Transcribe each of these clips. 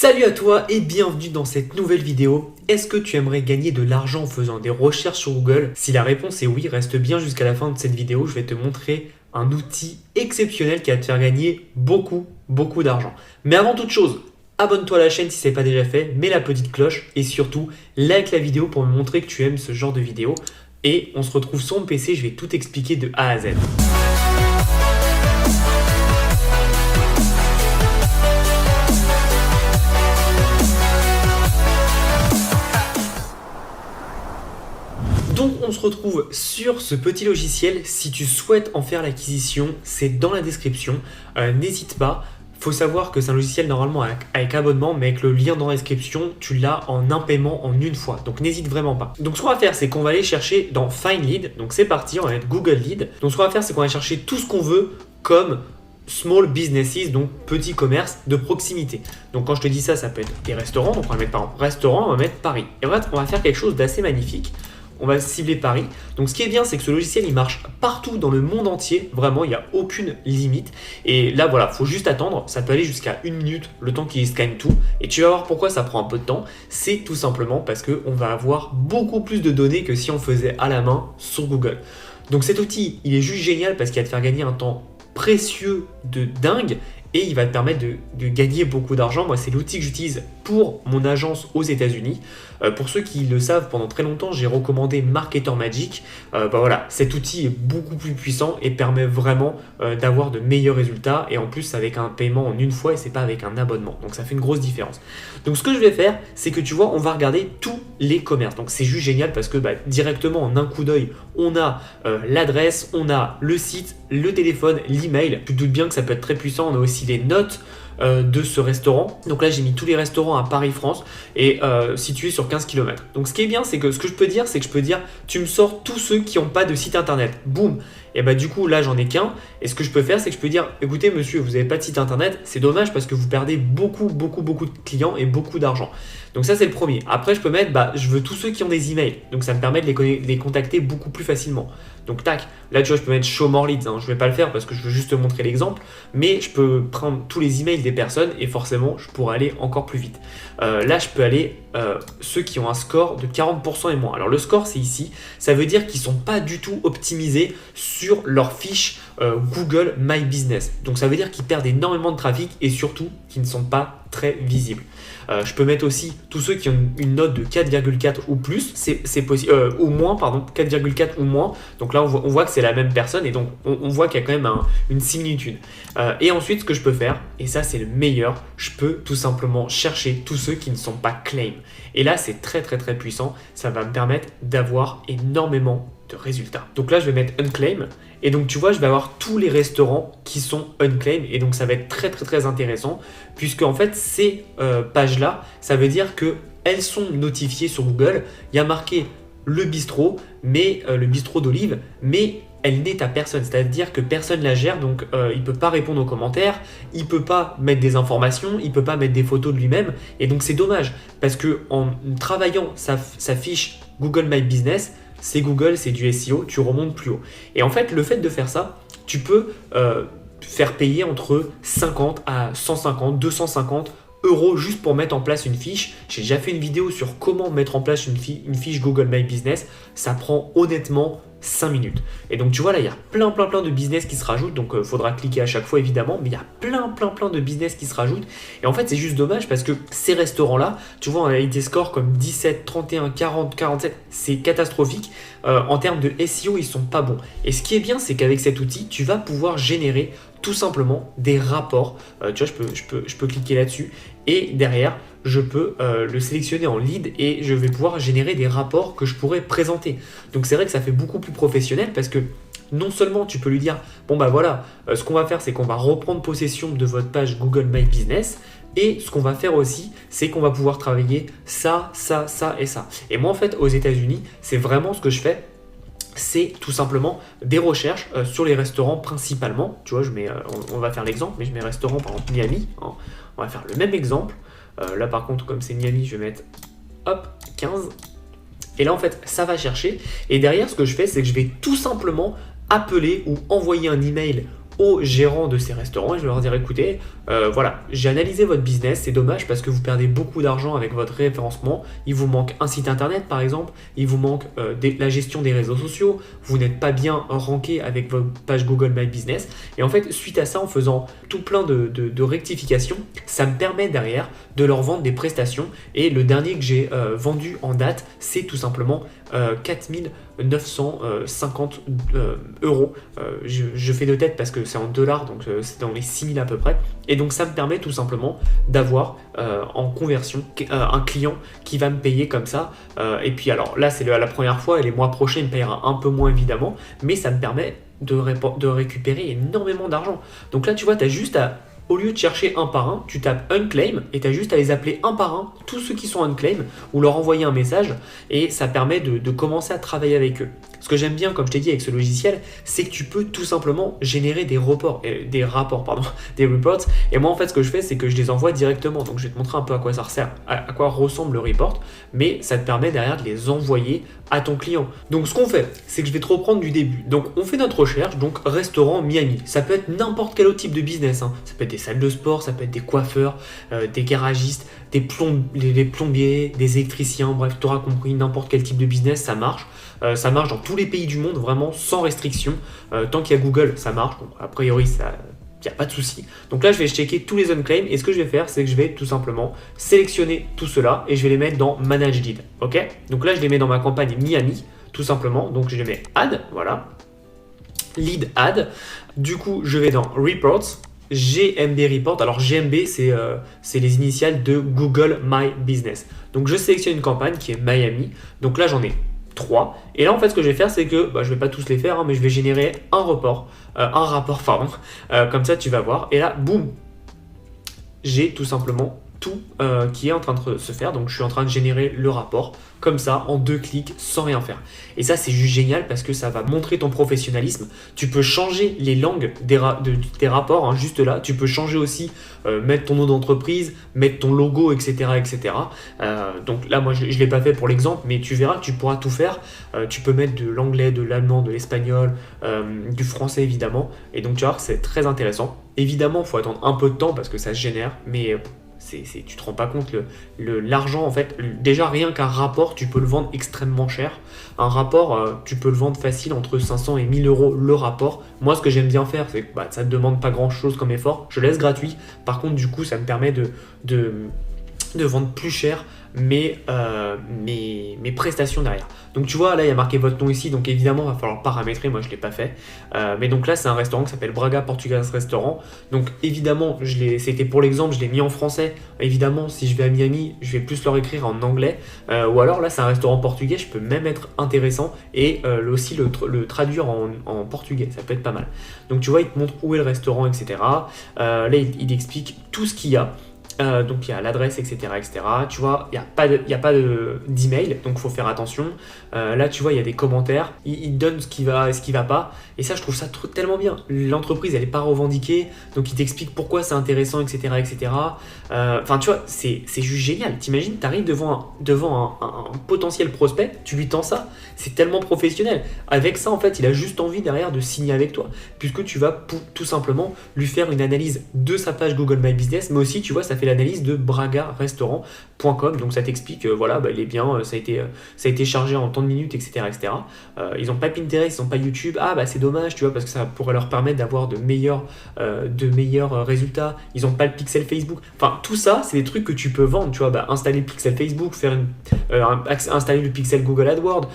Salut à toi et bienvenue dans cette nouvelle vidéo. Est-ce que tu aimerais gagner de l'argent en faisant des recherches sur Google? Si la réponse est oui, reste bien jusqu'à la fin de cette vidéo. Je vais te montrer un outil exceptionnel qui va te faire gagner beaucoup d'argent. Mais avant toute chose, abonne-toi à la chaîne si ce n'est pas déjà fait, mets la petite cloche et surtout like la vidéo pour me montrer que tu aimes ce genre de vidéo. Et on se retrouve sur mon PC, je vais tout expliquer de A à Z. Donc on se retrouve sur ce petit logiciel. Si tu souhaites en faire l'acquisition, c'est dans la description. N'hésite pas. Faut savoir que c'est un logiciel normalement avec abonnement, mais avec le lien dans la description, tu l'as en un paiement en une fois. Donc n'hésite vraiment pas. Donc ce qu'on va faire, c'est qu'on va aller chercher dans Find Lead. Donc c'est parti, on va mettre Google Lead. Donc ce qu'on va faire, c'est qu'on va chercher tout ce qu'on veut comme small businesses, donc petits commerces de proximité. Donc quand je te dis ça, ça peut être des restaurants. Donc on va mettre par exemple restaurant, on va mettre Paris. Et en fait, on va faire quelque chose d'assez magnifique. On va cibler Paris. Donc ce qui est bien, c'est que ce logiciel, il marche partout dans le monde entier. Vraiment, il n'y a aucune limite. Et là, voilà, il faut juste attendre. Ça peut aller jusqu'à 1 minute, le temps qu'il scanne tout. Et tu vas voir pourquoi ça prend un peu de temps. C'est tout simplement parce qu'on va avoir beaucoup plus de données que si on faisait à la main sur Google. Donc cet outil, il est juste génial parce qu'il va te faire gagner un temps précieux de dingue. Et il va te permettre de gagner beaucoup d'argent. Moi, c'est l'outil que j'utilise pour mon agence aux États-Unis. Pour ceux qui le savent, pendant très longtemps, j'ai recommandé Marketer Magic. Voilà, cet outil est beaucoup plus puissant et permet vraiment d'avoir de meilleurs résultats. Et en plus, avec un paiement en une fois et c'est pas avec un abonnement. Donc, ça fait une grosse différence. Donc, ce que je vais faire, c'est que tu vois, on va regarder tous les commerces. Donc, c'est juste génial parce que directement, en un coup d'œil, on a l'adresse, on a le site, le téléphone, l'email. Tu te doutes bien que ça peut être très puissant. On a aussi les notes de ce restaurant. Donc là, j'ai mis tous les restaurants à Paris-France et situés sur 15 km. Donc ce qui est bien, c'est que ce que je peux dire, c'est que je peux dire, tu me sors tous ceux qui n'ont pas de site internet. Boum. Et du coup, là, j'en ai qu'un. Et ce que je peux faire, c'est que je peux dire, écoutez, monsieur, vous n'avez pas de site internet. C'est dommage parce que vous perdez beaucoup de clients et beaucoup d'argent. Donc ça, c'est le premier. Après, je peux mettre, je veux tous ceux qui ont des emails. Donc ça me permet de les contacter beaucoup plus facilement. Donc tac, là, tu vois, je peux mettre Show More Leads. Je ne vais pas le faire parce que je veux juste te montrer l'exemple. Mais je peux prendre tous les emails des personnes et forcément, je pourrais aller encore plus vite. Là, je peux aller ceux qui ont un score de 40% et moins. Alors le score, c'est ici. Ça veut dire qu'ils ne sont pas du tout optimisés sur leur fiche Google My Business. Donc ça veut dire qu'ils perdent énormément de trafic et surtout qu'ils ne sont pas très visibles. Je peux mettre aussi tous ceux qui ont une note de 4,4 ou plus, c'est possible, ou moins, pardon, 4,4 ou moins. Donc là, on voit que c'est la même personne et donc on voit qu'il y a quand même une similitude. Et ensuite, ce que je peux faire, et ça c'est le meilleur, je peux tout simplement chercher tous ceux qui ne sont pas claim. Et là, c'est très puissant. Ça va me permettre d'avoir énormément de résultats. Donc là, je vais mettre unclaim. Et donc, tu vois, je vais avoir tous les restaurants qui sont unclaim. Et donc, ça va être très intéressant. Puisque, en fait, ces pages-là, ça veut dire qu'elles sont notifiées sur Google. Il y a marqué le bistrot, mais le bistrot d'Olive, mais elle n'est à personne. C'est-à-dire que personne la gère. Donc, il ne peut pas répondre aux commentaires. Il ne peut pas mettre des informations. Il ne peut pas mettre des photos de lui-même. Et donc, c'est dommage. Parce qu'en travaillant sa fiche Google My Business, c'est Google, c'est du SEO, tu remontes plus haut. Et en fait, le fait de faire ça, tu peux faire payer entre 50 à 150, 250 euros juste pour mettre en place une fiche. J'ai déjà fait une vidéo sur comment mettre en place une fiche Google My Business. Ça prend honnêtement 5 minutes. Et donc tu vois là, il y a plein de business qui se rajoutent. Donc il faudra cliquer à chaque fois évidemment, mais il y a plein de business qui se rajoutent. Et en fait, c'est juste dommage parce que ces restaurants-là, tu vois, on a des scores comme 17, 31, 40, 47, c'est catastrophique. En termes de SEO, ils sont pas bons. Et ce qui est bien, c'est qu'avec cet outil, tu vas pouvoir générer tout simplement des rapports. Tu vois, je peux cliquer là-dessus et derrière, je peux le sélectionner en lead et je vais pouvoir générer des rapports que je pourrais présenter. Donc c'est vrai que ça fait beaucoup plus professionnel parce que non seulement tu peux lui dire bon voilà, ce qu'on va faire, c'est qu'on va reprendre possession de votre page Google My Business. Et ce qu'on va faire aussi, c'est qu'on va pouvoir travailler ça et ça. Et moi en fait aux États-Unis, c'est vraiment ce que je fais. C'est tout simplement des recherches sur les restaurants principalement. Tu vois, on va faire l'exemple, mais je mets restaurant par exemple Miami. On va faire le même exemple. Là par contre, comme c'est Miami, je vais mettre hop 15. Et là en fait, ça va chercher. Et derrière, ce que je fais, c'est que je vais tout simplement appeler ou envoyer un email aux gérants de ces restaurants et je vais leur dire écoutez, voilà, j'ai analysé votre business, c'est dommage parce que vous perdez beaucoup d'argent avec votre référencement, il vous manque un site internet par exemple, il vous manque la gestion des réseaux sociaux, vous n'êtes pas bien ranké avec votre page Google My Business et en fait suite à ça en faisant tout plein de rectifications, ça me permet derrière de leur vendre des prestations et le dernier que j'ai vendu en date c'est tout simplement 4950 euros. Je fais de tête parce que c'est en dollars, donc c'est dans les 6000 à peu près. Et donc ça me permet tout simplement d'avoir en conversion un client qui va me payer comme ça. Et puis alors là c'est la première fois et les mois prochains il me payera un peu moins évidemment, mais ça me permet de récupérer énormément d'argent. Donc là tu vois, tu as juste à au lieu de chercher un par un, tu tapes unclaim et tu as juste à les appeler un par un, tous ceux qui sont unclaim, ou leur envoyer un message et ça permet de commencer à travailler avec eux. Ce que j'aime bien, comme je t'ai dit avec ce logiciel, c'est que tu peux tout simplement générer des reports, des reports. Et moi en fait ce que je fais c'est que je les envoie directement. Donc je vais te montrer un peu à quoi ça sert, à quoi ressemble le report, mais ça te permet derrière de les envoyer à ton client. Donc ce qu'on fait, c'est que je vais te reprendre du début. Donc on fait notre recherche, donc restaurant Miami. Ça peut être n'importe quel autre type de business, hein. Ça peut être des salles de sport, ça peut être des coiffeurs, des garagistes, des plombiers, des électriciens, bref, tu auras compris, n'importe quel type de business, ça marche. Ça marche dans tous les pays du monde, vraiment sans restriction. Tant qu'il y a Google, ça marche. Donc, a priori, il n'y a pas de souci. Donc là, je vais checker tous les unclaims et ce que je vais faire, c'est que je vais tout simplement sélectionner tout cela et je vais les mettre dans Manage Lead. Ok ? Donc là, je les mets dans ma campagne Miami, tout simplement. Donc je les mets Add, voilà. Lead Add. Du coup, je vais dans Reports. GMB Report. Alors GMB, c'est les initiales de Google My Business. Donc je sélectionne une campagne qui est Miami. Donc là, j'en ai 3. Et là, en fait, ce que je vais faire, c'est que, je vais pas tous les faire, hein, mais je vais générer un rapport, comme ça, tu vas voir. Et là, boum, j'ai tout simplement tout qui est en train de se faire. Donc, je suis en train de générer le rapport comme ça, en 2 clics, sans rien faire. Et ça, c'est juste génial parce que ça va montrer ton professionnalisme. Tu peux changer les langues tes rapports, hein, juste là. Tu peux changer aussi, mettre ton nom d'entreprise, mettre ton logo, etc. etc. Donc là, moi, je ne l'ai pas fait pour l'exemple, mais tu verras que tu pourras tout faire. Tu peux mettre de l'anglais, de l'allemand, de l'espagnol, du français, évidemment. Et donc, tu vas voir que c'est très intéressant. Évidemment, il faut attendre un peu de temps parce que ça se génère, mais tu te rends pas compte l'argent en fait. Déjà rien qu'un rapport, tu peux le vendre extrêmement cher. Un rapport, tu peux le vendre facile entre 500 et 1000 euros le rapport. Moi, ce que j'aime bien faire, c'est que ça ne demande pas grand chose comme effort. Je laisse gratuit. Par contre, du coup, ça me permet de vendre plus cher mes prestations derrière. Donc tu vois, là il y a marqué votre nom ici, donc évidemment il va falloir paramétrer, moi je ne l'ai pas fait. Mais donc là c'est un restaurant qui s'appelle Braga Portuguese Restaurant. Donc évidemment, c'était pour l'exemple, je l'ai mis en français. Évidemment, si je vais à Miami, je vais plus leur écrire en anglais. Ou alors là c'est un restaurant portugais, je peux même être intéressant et aussi le traduire en portugais, ça peut être pas mal. Donc tu vois, il te montre où est le restaurant, etc. Là il explique tout ce qu'il y a. Donc il y a l'adresse, etc., etc. Tu vois, il n'y a pas d'email, donc il faut faire attention. Là, tu vois, il y a des commentaires. Il donne ce qui va et ce qui va pas. Et ça, je trouve ça tellement bien. L'entreprise, elle n'est pas revendiquée, donc il t'explique pourquoi c'est intéressant, etc., etc. Enfin, tu vois, c'est juste génial. T'imagines, t'arrives devant un potentiel prospect, tu lui tends ça. C'est tellement professionnel. Avec ça, en fait, il a juste envie derrière de signer avec toi, puisque tu vas tout simplement lui faire une analyse de sa page Google My Business, mais aussi, tu vois, ça fait l'analyse de bragarestaurant.com, donc ça t'explique, il est bien, ça a été chargé en tant de minutes, etc. etc. Ils n'ont pas Pinterest, ils n'ont pas YouTube, c'est dommage, tu vois, parce que ça pourrait leur permettre d'avoir de meilleurs résultats. Ils n'ont pas le pixel Facebook, enfin tout ça, c'est des trucs que tu peux vendre, tu vois, installer le pixel Facebook, installer le pixel Google AdWords,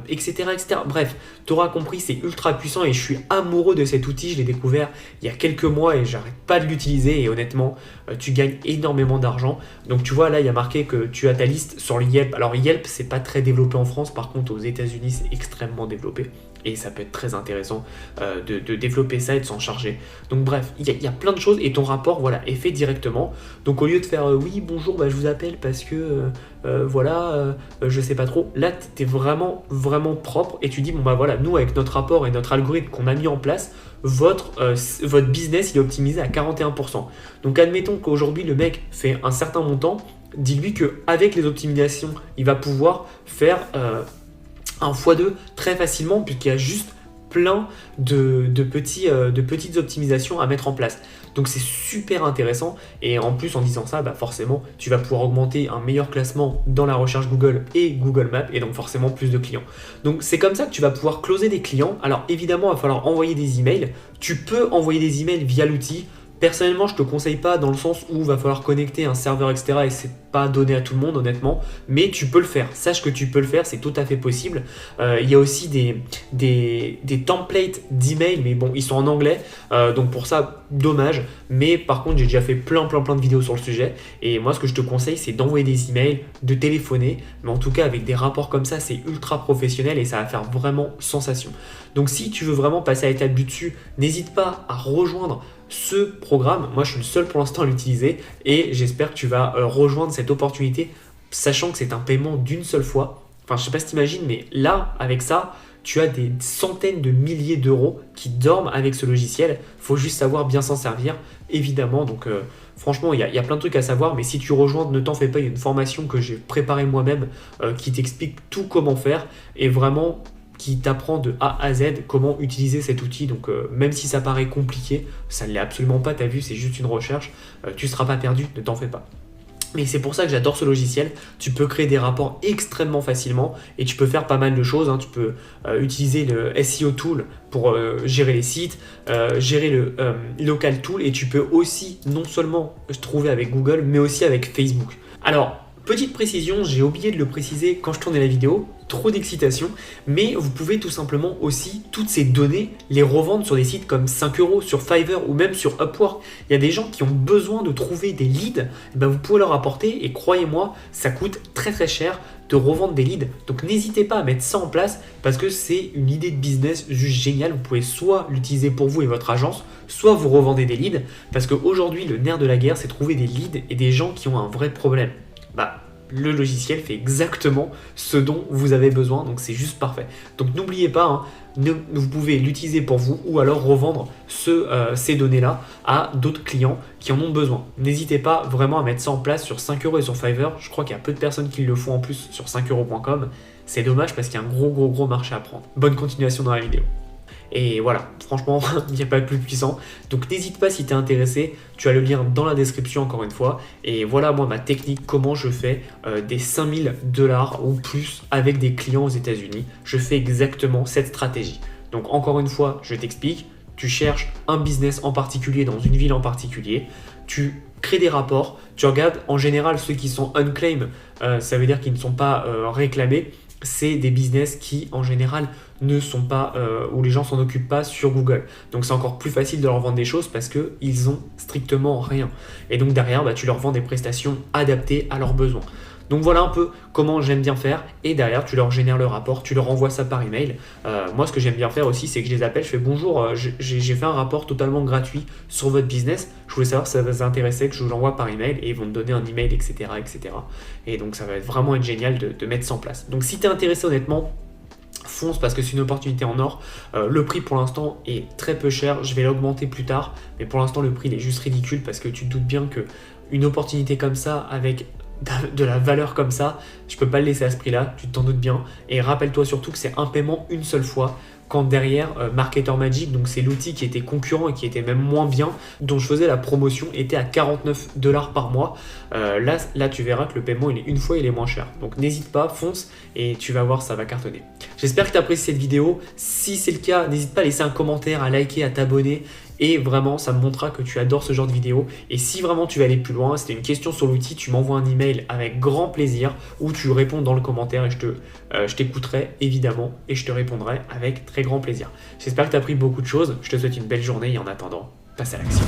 etc., etc. Bref, tu auras compris, c'est ultra puissant et je suis amoureux de cet outil, je l'ai découvert il y a quelques mois et j'arrête pas de l'utiliser et honnêtement, tu gagnes énormément d'argent. Donc tu vois, là il y a marqué que tu as ta liste sur Yelp. Alors Yelp, c'est pas très développé en France, par contre aux États-Unis c'est extrêmement développé et ça peut être très intéressant de développer ça et de s'en charger. Donc bref, il y a plein de choses et ton rapport est fait directement. Donc au lieu de faire oui bonjour, je vous appelle parce que je sais pas trop, là t'es vraiment propre et tu dis nous avec notre rapport et notre algorithme qu'on a mis en place, votre business il est optimisé à 41%. Donc admettons qu'aujourd'hui le mec fait un certain montant, dis-lui qu'avec les optimisations il va pouvoir faire un x2 très facilement puisqu'il y a juste plein de petites optimisations à mettre en place. Donc c'est super intéressant et en plus en disant ça, forcément tu vas pouvoir augmenter un meilleur classement dans la recherche Google et Google Maps et donc forcément plus de clients. Donc c'est comme ça que tu vas pouvoir closer des clients. Alors évidemment il va falloir envoyer des emails. Tu peux envoyer des emails via l'outil. Personnellement, je te conseille pas dans le sens où il va falloir connecter un serveur, etc. et c'est pas donné à tout le monde, honnêtement. Mais tu peux le faire. Sache que tu peux le faire, c'est tout à fait possible. Il y a aussi des templates d'email, mais bon, ils sont en anglais. Donc pour ça, dommage. Mais par contre, j'ai déjà fait plein de vidéos sur le sujet. Et moi, ce que je te conseille, c'est d'envoyer des emails, de téléphoner. Mais en tout cas, avec des rapports comme ça, c'est ultra professionnel et ça va faire vraiment sensation. Donc si tu veux vraiment passer à l'étape du dessus, n'hésite pas à rejoindre ce programme. Moi je suis le seul pour l'instant à l'utiliser et j'espère que tu vas rejoindre cette opportunité, sachant que c'est un paiement d'une seule fois. Enfin je sais pas si t'imagines, mais là avec ça tu as des centaines de milliers d'euros qui dorment avec ce logiciel. Faut juste savoir bien s'en servir évidemment. Donc franchement il y a plein de trucs à savoir, mais si tu rejoins, ne t'en fais pas, il y a une formation que j'ai préparée moi-même qui t'explique tout comment faire et vraiment qui t'apprend de A à Z comment utiliser cet outil. Donc même si ça paraît compliqué, ça ne l'est absolument pas, tu as vu, c'est juste une recherche, tu ne seras pas perdu, ne t'en fais pas. Mais c'est pour ça que j'adore ce logiciel. Tu peux créer des rapports extrêmement facilement et tu peux faire pas mal de choses. Tu peux utiliser le SEO Tool pour gérer les sites, gérer le Local Tool et tu peux aussi non seulement trouver avec Google mais aussi avec Facebook. Alors, petite précision, j'ai oublié de le préciser quand je tournais la vidéo, trop d'excitation, mais vous pouvez tout simplement aussi, toutes ces données, les revendre sur des sites comme 5 €, sur Fiverr ou même sur Upwork. Il y a des gens qui ont besoin de trouver des leads, vous pouvez leur apporter et croyez-moi, ça coûte très cher de revendre des leads. Donc n'hésitez pas à mettre ça en place parce que c'est une idée de business juste géniale. Vous pouvez soit l'utiliser pour vous et votre agence, soit vous revendez des leads parce qu'aujourd'hui, le nerf de la guerre, c'est trouver des leads et des gens qui ont un vrai problème. Le logiciel fait exactement ce dont vous avez besoin, donc c'est juste parfait. Donc n'oubliez pas, vous pouvez l'utiliser pour vous ou alors revendre ces données-là à d'autres clients qui en ont besoin. N'hésitez pas vraiment à mettre ça en place sur 5 € et sur Fiverr. Je crois qu'il y a peu de personnes qui le font en plus sur 5euros.com. C'est dommage parce qu'il y a un gros marché à prendre. Bonne continuation dans la vidéo. Et voilà, franchement, il n'y a pas de plus puissant. Donc n'hésite pas si tu es intéressé, tu as le lien dans la description encore une fois. Et voilà moi ma technique, comment je fais des 5000 $ ou plus avec des clients aux États-Unis. Je fais exactement cette stratégie. Donc encore une fois, je t'explique, tu cherches un business en particulier dans une ville en particulier, tu crées des rapports, tu regardes en général ceux qui sont unclaimed, ça veut dire qu'ils ne sont pas réclamés. C'est des business qui en général ne sont pas où les gens s'en occupent pas sur Google. Donc c'est encore plus facile de leur vendre des choses parce qu'ils ont strictement rien. Et donc derrière, tu leur vends des prestations adaptées à leurs besoins. Donc voilà un peu comment j'aime bien faire et derrière tu leur génères le rapport, tu leur envoies ça par email. Moi ce que j'aime bien faire aussi c'est que je les appelle, je fais bonjour, j'ai fait un rapport totalement gratuit sur votre business, je voulais savoir si ça vous intéressait que je vous l'envoie par email et ils vont me donner un email etc. Et donc ça va vraiment être génial de mettre ça en place. Donc si tu es intéressé honnêtement, fonce parce que c'est une opportunité en or. Le prix pour l'instant est très peu cher, je vais l'augmenter plus tard, mais pour l'instant le prix il est juste ridicule parce que tu te doutes bien que une opportunité comme ça avec de la valeur comme ça, je peux pas le laisser à ce prix-là, tu t'en doutes bien. Et rappelle-toi surtout que c'est un paiement une seule fois. Quand derrière Marketer Magic, donc c'est l'outil qui était concurrent et qui était même moins bien, dont je faisais la promotion, était à 49 $ par mois. Là, tu verras que le paiement, il est une fois, il est moins cher. Donc n'hésite pas, fonce et tu vas voir, ça va cartonner. J'espère que tu as apprécié cette vidéo. Si c'est le cas, n'hésite pas à laisser un commentaire, à liker, à t'abonner. Et vraiment, ça me montrera que tu adores ce genre de vidéo. Et si vraiment tu veux aller plus loin, si tu as une question sur l'outil, tu m'envoies un email avec grand plaisir ou tu réponds dans le commentaire et je t'écouterai évidemment et je te répondrai avec très grand plaisir. J'espère que tu as appris beaucoup de choses. Je te souhaite une belle journée et en attendant, passe à l'action.